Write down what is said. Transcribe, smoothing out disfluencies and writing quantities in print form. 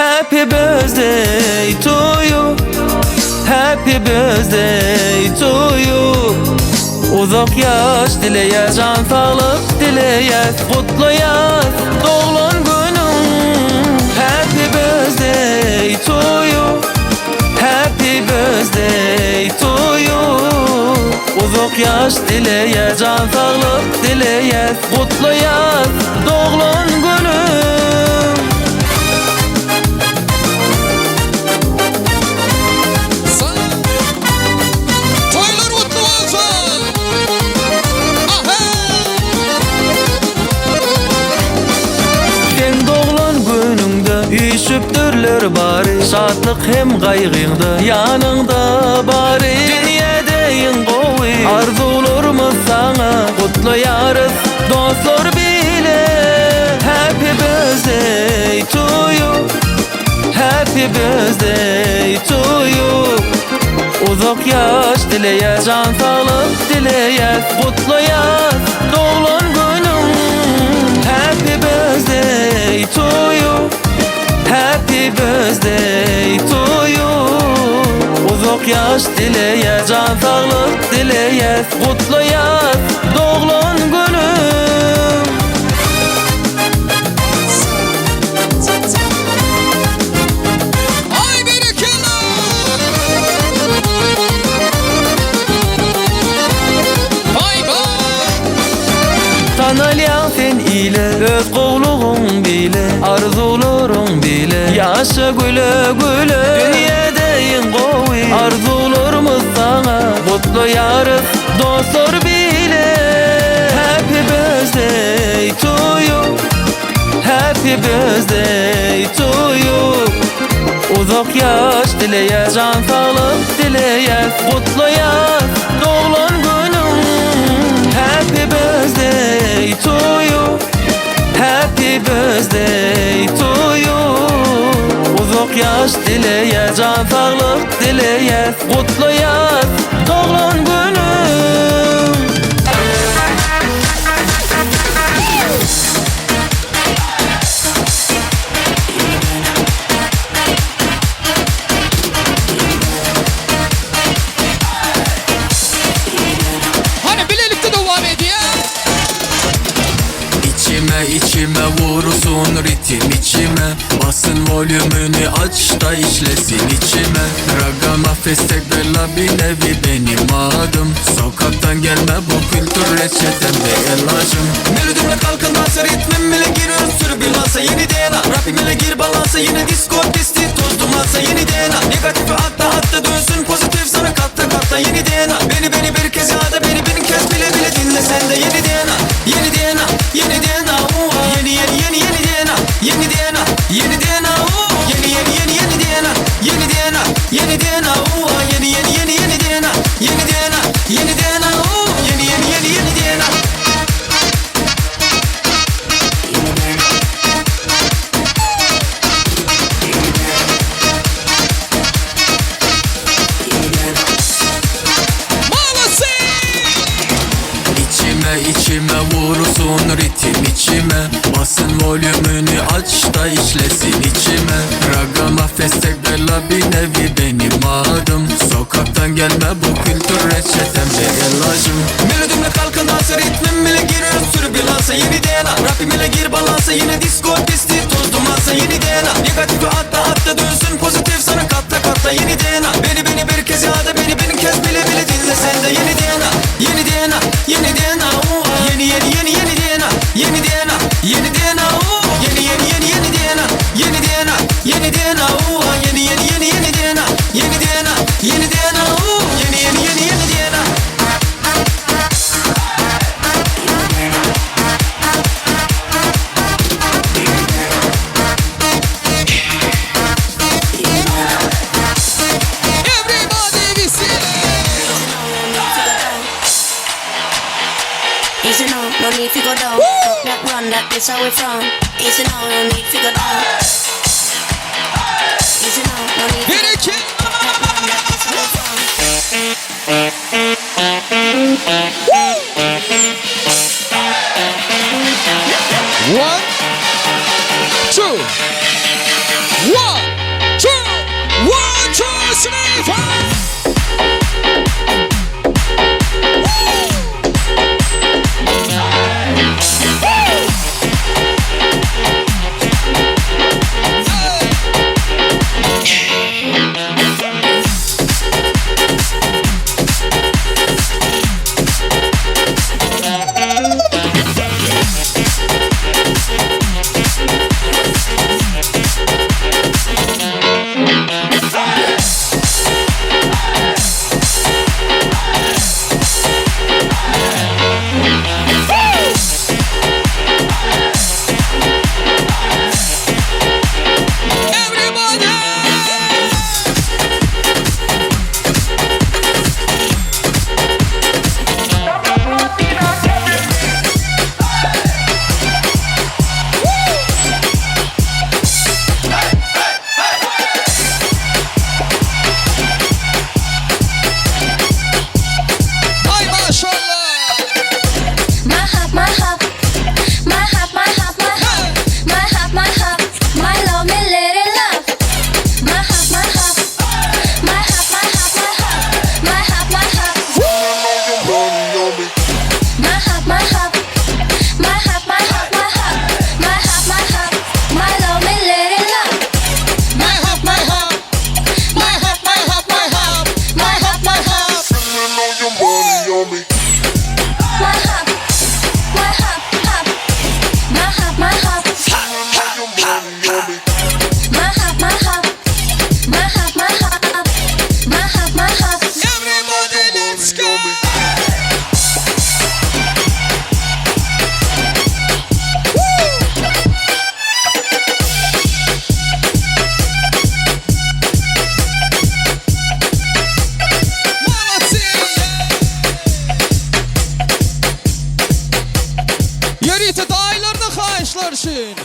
Happy birthday to you. Happy birthday to you. Uzak yaş dileye, can sağlık dileye, kutlu yaz doğulan günün. Happy birthday to you. Happy birthday to you. Uzak yaş dileye, can sağlık dileye, kutlu yaz doğulan günün. Üşüptürler bari, şadlık hem kaygında yanında bari. Dünyedeyin kovi, arzularımız sana, kutlu yarız dostlar bile. Happy birthday to you. Happy birthday to you. Uzak yaş dileye, can sağlık dileye, kutlu yaz doğulan günün. Happy birthday to you. Happy birthday to you. Uzak yaş dileye, can sağlık dileye, kutlu yaz doğulan günüm. Ay bereketler. Bay bay. Tanalyan sen ile, öz kovluğun bile, arzularun bile, yaşa güle güle. Dünyedeyin kovi, arzularımız sana, kutlu yarız dostlar bile. Happy birthday to you. Happy birthday to you. Uzak yaş dileye, can sağlık dileye, kutlu yaz doğulan günün. Happy birthday to you. Happy birthday to you. Uzak yaş dileye, can sağlık dileye, kutlu yaz doğulan günün. İçime vursun ritim içime, basın volümünü aç da işlesin içime. Ragama festegela bir nevi benim adım. Sokaktan gelme bu kültür reçetem ve ilacım. Melodimle kalkınmazsa ritmim bile giriyor türbülansa yeni DNA. Rapim ile gir balansa yine disco pisti toz dumansa yeni DNA. Negatifi hatta dönsün pozitif sana katta yeni DNA. Beni bir kez ya da beni bin kez bile dinle sen de yeni DNA. Yeni DNA, yeni DNA. Yeni DNA, yeni DNA, yeni DNA, yeni DNA, yeni DNA, yeni DNA, yeni DNA, yeni DNA, yeni DNA, yeni DNA. İçime vursun ritim içime, basın volümünü aç da işlesin içime. Ragama festegela bir nevi benim adım. Sokaktan gelme bu kültür reçetem ve ilacım. Melodimle kalkın dansa ritmim bile giriyor türbülansa yeni DNA. Rapim ile gir balansa yine disco pisti toz dumansa yeni DNA. Negatifi hatta dönsün pozitif sana katta yeni DNA. Beni bir kez ya da beni bin kez bile dinle sen de yeni DNA. Yeni DNA, yeni DNA. Yeni DNA, yeni DNA, yeni DNA, yeni DNA, yeni DNA, yeni DNA, yeni DNA, yeni DNA, yeni DNA, yeni DNA. Everybody listen. Easy now, no need to go down. Talk that run, that how we from. Easy now, no need to go down. Easy now, no need to go down. Talk that run, that's how we from. One, two, one. riti dayılarına kayışlar için.